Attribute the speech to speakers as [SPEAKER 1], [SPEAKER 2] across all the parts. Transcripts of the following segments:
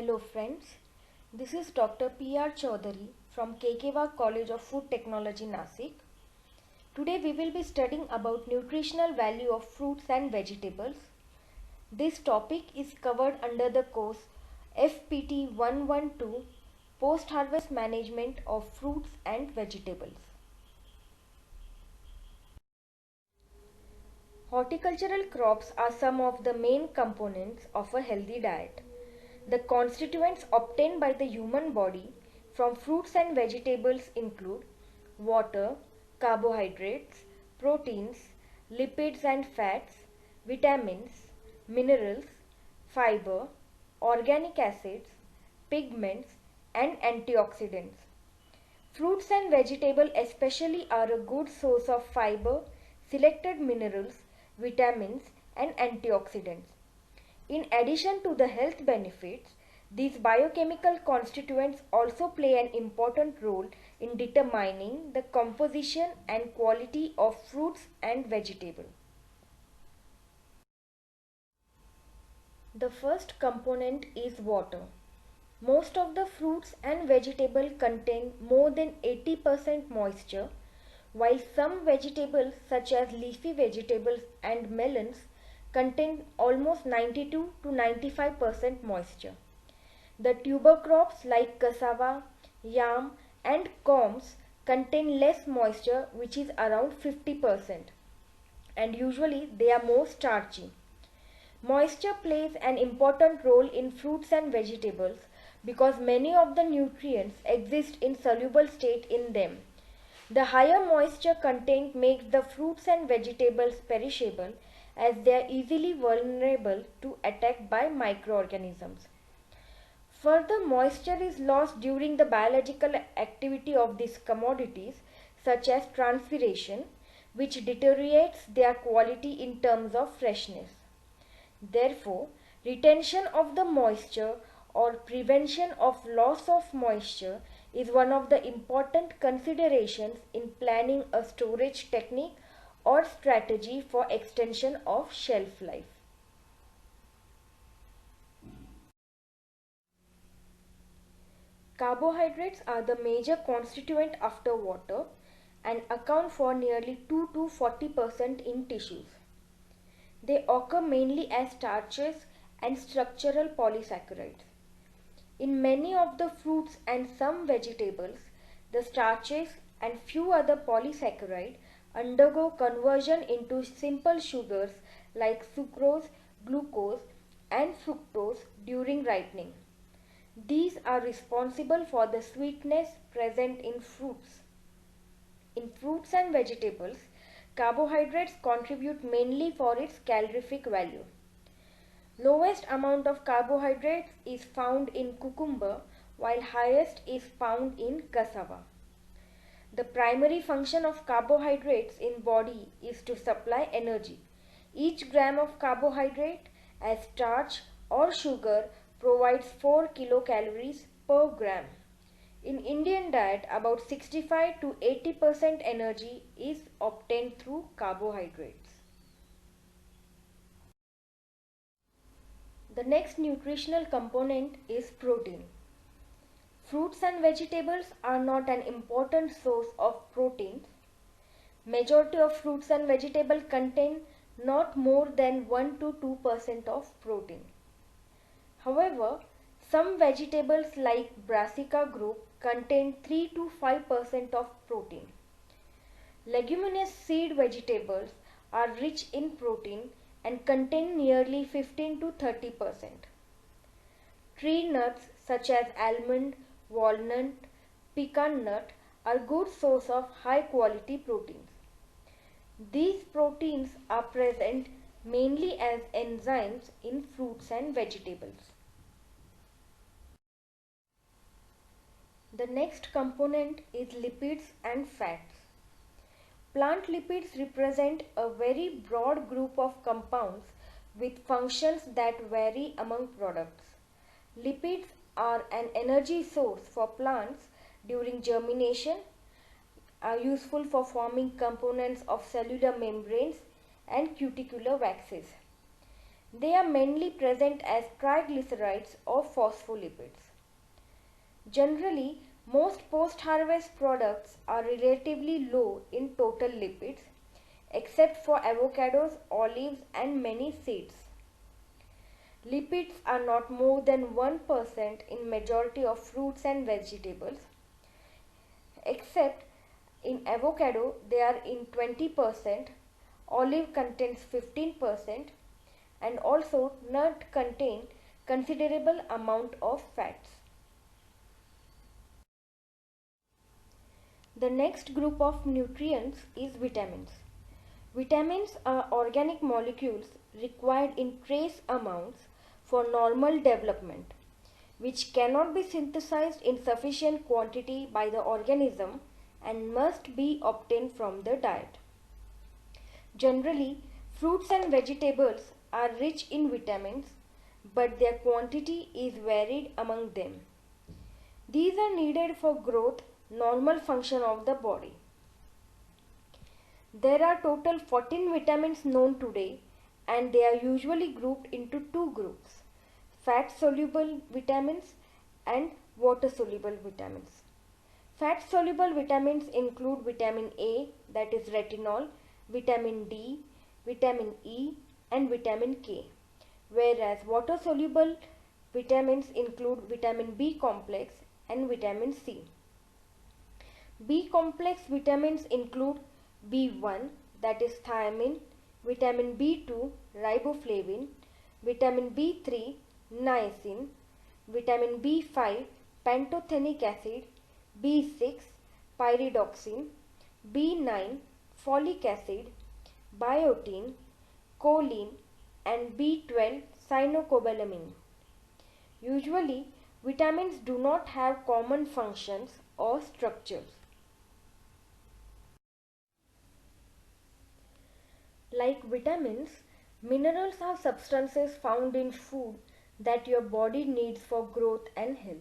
[SPEAKER 1] Hello friends, this is Dr. P.R. Chaudhary from KKV College of Food Technology, Nasik. Today we will be studying about nutritional value of fruits and vegetables. This topic is covered under the course FPT 112 Post-Harvest Management of Fruits and Vegetables. Horticultural crops are some of the main components of a healthy diet. The constituents obtained by the human body from fruits and vegetables include water, carbohydrates, proteins, lipids and fats, vitamins, minerals, fiber, organic acids, pigments, and antioxidants. Fruits and vegetables especially are a good source of fiber, selected minerals, vitamins, and antioxidants. In addition to the health benefits, these biochemical constituents also play an important role in determining the composition and quality of fruits and vegetables. The first component is water. Most of the fruits and vegetables contain more than 80% moisture, while some vegetables such as leafy vegetables and melons contain almost 92 to 95% moisture. The tuber crops like cassava, yam and corns contain less moisture, which is around 50%, and usually they are more starchy. Moisture plays an important role in fruits and vegetables because many of the nutrients exist in soluble state in them. The higher moisture content makes the fruits and vegetables perishable as they are easily vulnerable to attack by microorganisms. Further, moisture is lost during the biological activity of these commodities such as transpiration, which deteriorates their quality in terms of freshness. Therefore, retention of the moisture or prevention of loss of moisture is one of the important considerations in planning a storage technique or strategy for extension of shelf life. Carbohydrates are the major constituent after water and account for nearly 2 to 40% in tissues. They occur mainly as starches and structural polysaccharides. In many of the fruits and some vegetables, the starches and few other polysaccharides undergo conversion into simple sugars like sucrose, glucose, and fructose during ripening. These are responsible for the sweetness present in fruits. In fruits and vegetables, carbohydrates contribute mainly for its calorific value. Lowest amount of carbohydrates is found in cucumber, while highest is found in cassava. The primary function of carbohydrates in body is to supply energy. Each gram of carbohydrate as starch or sugar provides 4 kilocalories per gram. In Indian diet, about 65 to 80% energy is obtained through carbohydrates. The next nutritional component is protein. Fruits and vegetables are not an important source of proteins. Majority of fruits and vegetables contain not more than 1 to 2% of protein. However, some vegetables like Brassica group contain 3 to 5% of protein. Leguminous seed vegetables are rich in protein and contain nearly 15 to 30%. Tree nuts such as almond, walnut, pecan nut are good source of high quality proteins. These proteins are present mainly as enzymes in fruits and vegetables. The next component is lipids and fats. Plant lipids represent a very broad group of compounds with functions that vary among products. Lipids are an energy source for plants during germination, are useful for forming components of cellular membranes and cuticular waxes. They are mainly present as triglycerides or phospholipids. Generally, most post-harvest products are relatively low in total lipids, except for avocados, olives, and many seeds. Lipids are not more than 1% in majority of fruits and vegetables, except in avocado they are in 20%, olive contains 15%, and also nut contain considerable amount of fats. The next group of nutrients is vitamins. Vitamins are organic molecules required in trace amounts for normal development, which cannot be synthesized in sufficient quantity by the organism and must be obtained from the diet. Generally, fruits and vegetables are rich in vitamins, but their quantity is varied among them. These are needed for growth, normal function of the body. There are total 14 vitamins known today, and they are usually grouped into two groups: fat soluble vitamins and water soluble vitamins. Fat soluble vitamins include vitamin A, that is retinol, vitamin D, vitamin E, and vitamin K, whereas water soluble vitamins include vitamin B complex and vitamin C. B complex vitamins include B1, that is thiamine, vitamin B2 riboflavin, vitamin B3 niacin, vitamin B5 pantothenic acid, B6 pyridoxine, B9 folic acid, biotin, choline, and B12 cyanocobalamin. Usually, vitamins do not have common functions or structures. Like vitamins, minerals are substances found in food that your body needs for growth and health.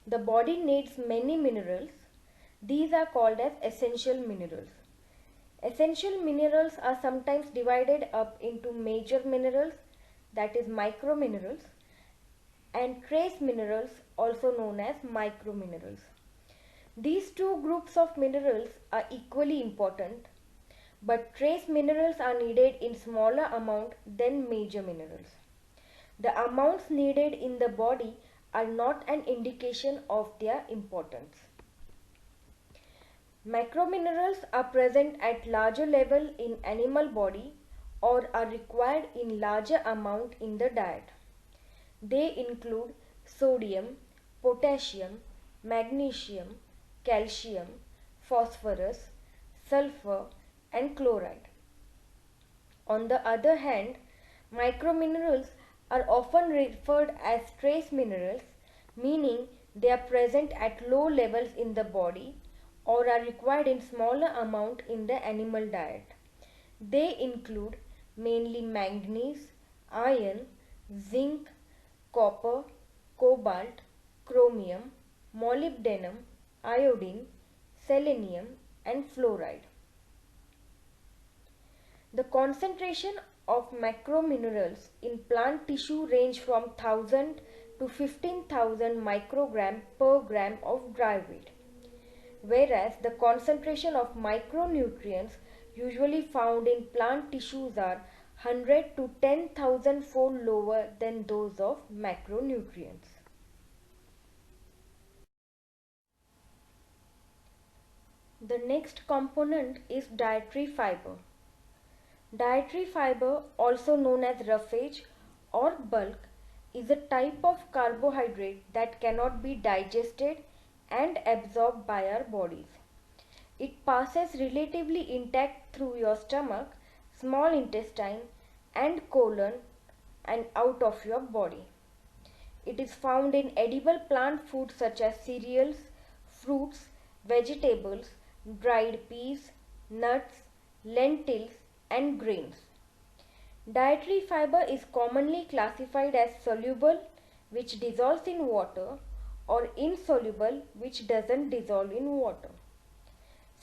[SPEAKER 1] The body needs many minerals. These are called as essential minerals. Essential minerals are sometimes divided up into major minerals, that is microminerals, and trace minerals, also known as microminerals. These two groups of minerals are equally important, but trace minerals are needed in smaller amount than major minerals. The amounts needed in the body are not an indication of their importance. Macrominerals are present at larger level in animal body or are required in larger amount in the diet. They include sodium, potassium, magnesium, calcium, phosphorus, sulfur, and chloride. On the other hand, microminerals are often referred as trace minerals, meaning they are present at low levels in the body or are required in smaller amount in the animal diet. They include mainly manganese, iron, zinc, copper, cobalt, chromium, molybdenum, iodine, selenium, and fluoride. The concentration of macrominerals in plant tissue range from 1000 to 15,000 microgram per gram of dry weight, whereas the concentration of micronutrients usually found in plant tissues are 100 to 10,000 fold lower than those of macronutrients. The next component is dietary fiber. Dietary fiber, also known as roughage or bulk, is a type of carbohydrate that cannot be digested and absorbed by our bodies. It passes relatively intact through your stomach, small intestine, and colon and out of your body. It is found in edible plant foods such as cereals, fruits, vegetables, dried peas, nuts, lentils, and grains. Dietary fiber is commonly classified as soluble, which dissolves in water, or insoluble, which doesn't dissolve in water.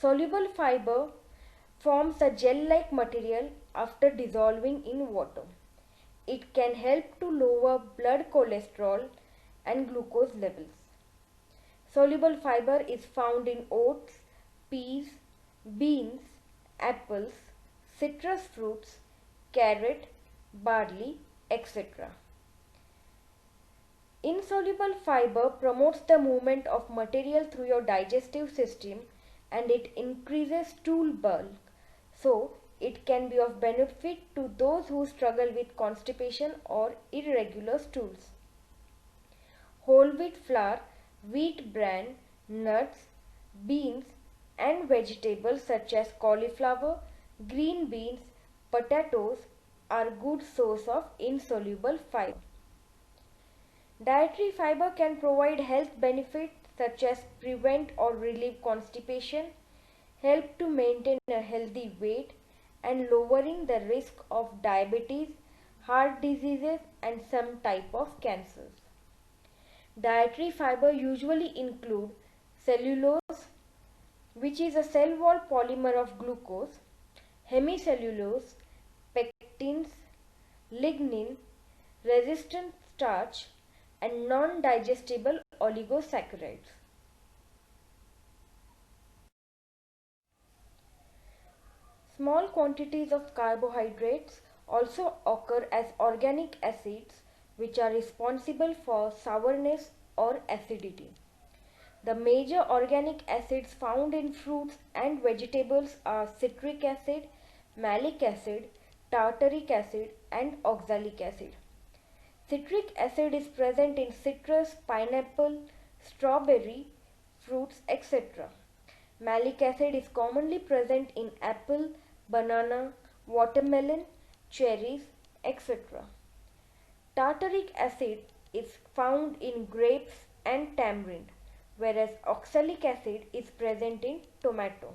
[SPEAKER 1] Soluble fiber forms a gel-like material after dissolving in water. it can help to lower blood cholesterol and glucose levels. Soluble fiber is found in oats, peas, beans, apples, citrus fruits, carrot, barley, etc. Insoluble fiber promotes the movement of material through your digestive system and it increases stool bulk. So, it can be of benefit to those who struggle with constipation or irregular stools. Whole wheat flour, wheat bran, nuts, beans, and vegetables such as cauliflower, green beans, potatoes are good source of insoluble fiber. Dietary fiber can provide health benefits such as prevent or relieve constipation, help to maintain a healthy weight, and lowering the risk of diabetes, heart diseases, and some type of cancers. Dietary fiber usually include cellulose, which is a cell wall polymer of glucose, hemicellulose, pectins, lignin, resistant starch, and non-digestible oligosaccharides. Small quantities of carbohydrates also occur as organic acids which are responsible for sourness or acidity. The major organic acids found in fruits and vegetables are citric acid, malic acid, tartaric acid, and oxalic acid. Citric acid is present in citrus, pineapple, strawberry, fruits, etc. Malic acid is commonly present in apple, banana, watermelon, cherries, etc. Tartaric acid is found in grapes and tamarind, whereas oxalic acid is present in tomato.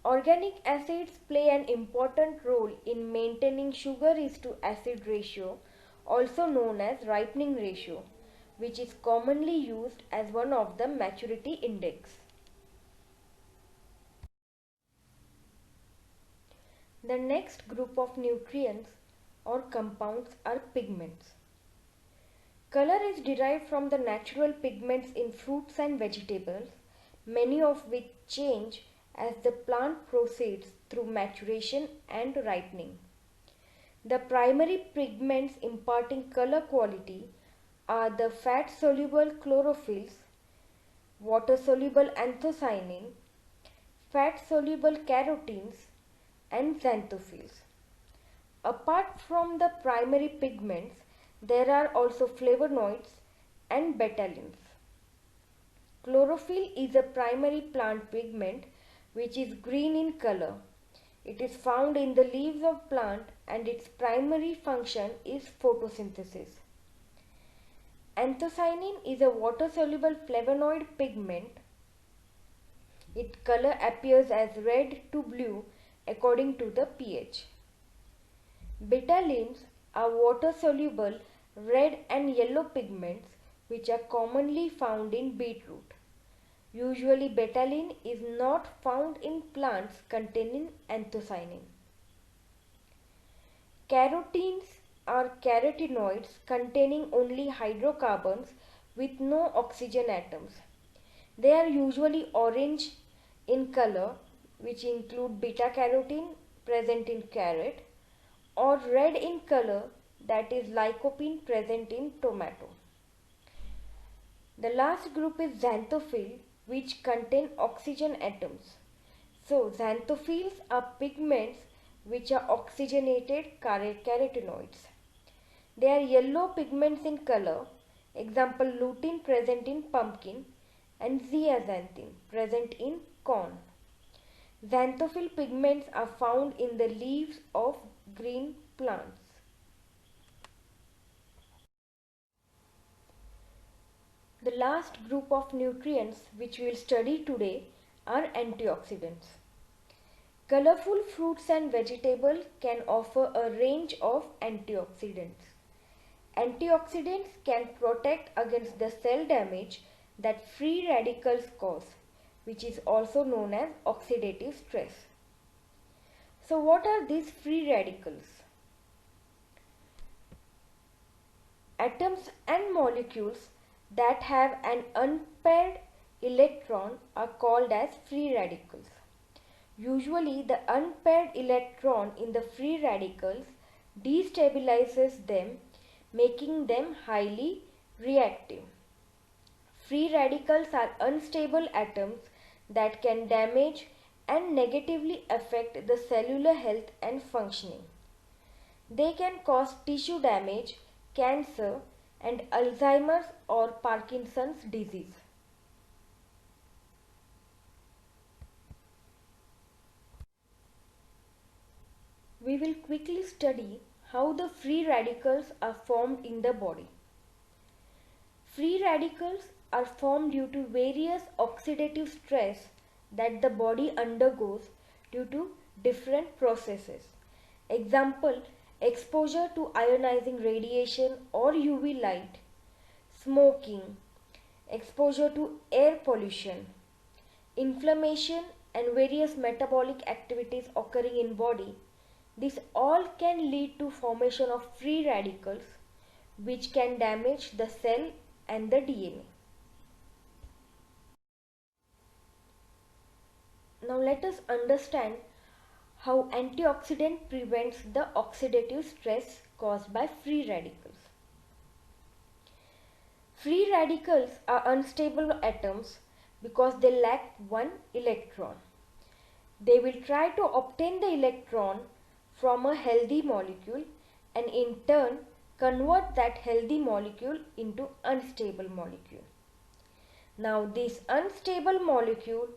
[SPEAKER 1] Organic acids play an important role in maintaining sugar is to acid ratio, also known as ripening ratio, which is commonly used as one of the maturity index. The next group of nutrients or compounds are pigments. Color is derived from the natural pigments in fruits and vegetables, many of which change as the plant proceeds through maturation and ripening. The primary pigments imparting color quality are the fat-soluble chlorophylls, water-soluble anthocyanin, fat-soluble carotenes, and xanthophylls. Apart from the primary pigments, there are also flavonoids and betalains. Chlorophyll is a primary plant pigment which is green in color. It is found in the leaves of plant and its primary function is photosynthesis. Anthocyanin is a water-soluble flavonoid pigment. Its color appears as red to blue according to the pH. Betalains are water-soluble red and yellow pigments which are commonly found in beetroot. Usually betalain is not found in plants containing anthocyanin. Carotenes are carotenoids containing only hydrocarbons with no oxygen atoms. They are usually orange in color, which include beta-carotene present in carrot, or red in color, that is lycopene present in tomato. The last group is xanthophylls, which contain oxygen atoms. So xanthophylls are pigments which are oxygenated carotenoids. They are yellow pigments in color, example lutein present in pumpkin and zeaxanthin present in corn. Xanthophyll pigments are found in the leaves of green plants. The last group of nutrients which we will study today are antioxidants. Colorful fruits and vegetables can offer a range of antioxidants. Antioxidants can protect against the cell damage that free radicals cause, which is also known as oxidative stress. So what are these free radicals? Atoms and molecules that have an unpaired electron are called as free radicals. Usually, the unpaired electron in the free radicals destabilizes them, making them highly reactive. Free radicals are unstable atoms that can damage and negatively affect the cellular health and functioning. They can cause tissue damage, cancer, and Alzheimer's or Parkinson's disease. We will quickly study how the free radicals are formed in the body. Free radicals are formed due to various oxidative stress that the body undergoes due to different processes. Example, exposure to ionizing radiation or UV light, smoking, exposure to air pollution, inflammation and various metabolic activities occurring in body. This all can lead to formation of free radicals which can damage the cell and the DNA. Now let us understand how antioxidant prevents the oxidative stress caused by free radicals. Free radicals are unstable atoms because they lack one electron. They will try to obtain the electron from a healthy molecule and in turn convert that healthy molecule into unstable molecule. Now this unstable molecule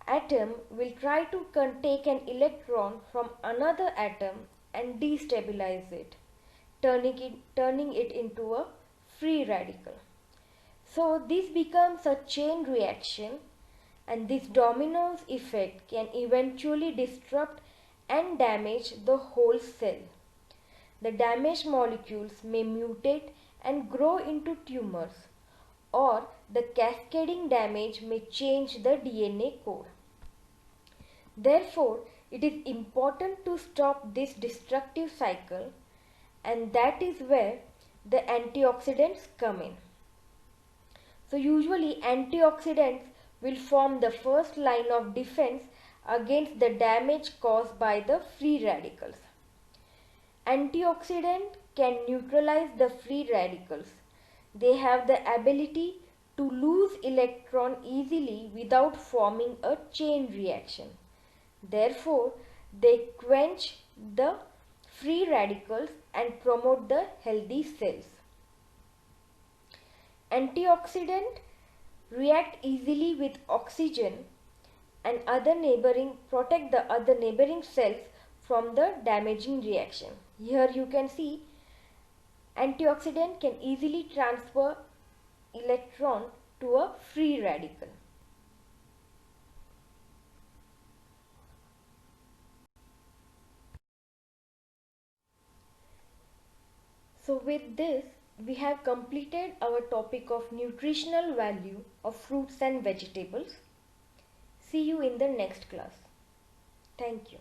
[SPEAKER 1] atom will try to take an electron from another atom and destabilize it, turning it into a free radical. So this becomes a chain reaction, and this dominoes effect can eventually disrupt and damage the whole cell. The damaged molecules may mutate and grow into tumors, or the cascading damage may change the DNA code. Therefore, it is important to stop this destructive cycle, and that is where the antioxidants come in. So usually antioxidants will form the first line of defense against the damage caused by the free radicals. Antioxidant can neutralize the free radicals. They have the ability to lose electron easily without forming a chain reaction. Therefore, they quench the free radicals and promote the healthy cells. Antioxidants react easily with oxygen and protect the other neighboring cells from the damaging reaction. Here you can see antioxidant can easily transfer electron to a free radical. So with this, we have completed our topic of nutritional value of fruits and vegetables. See you in the next class. Thank you.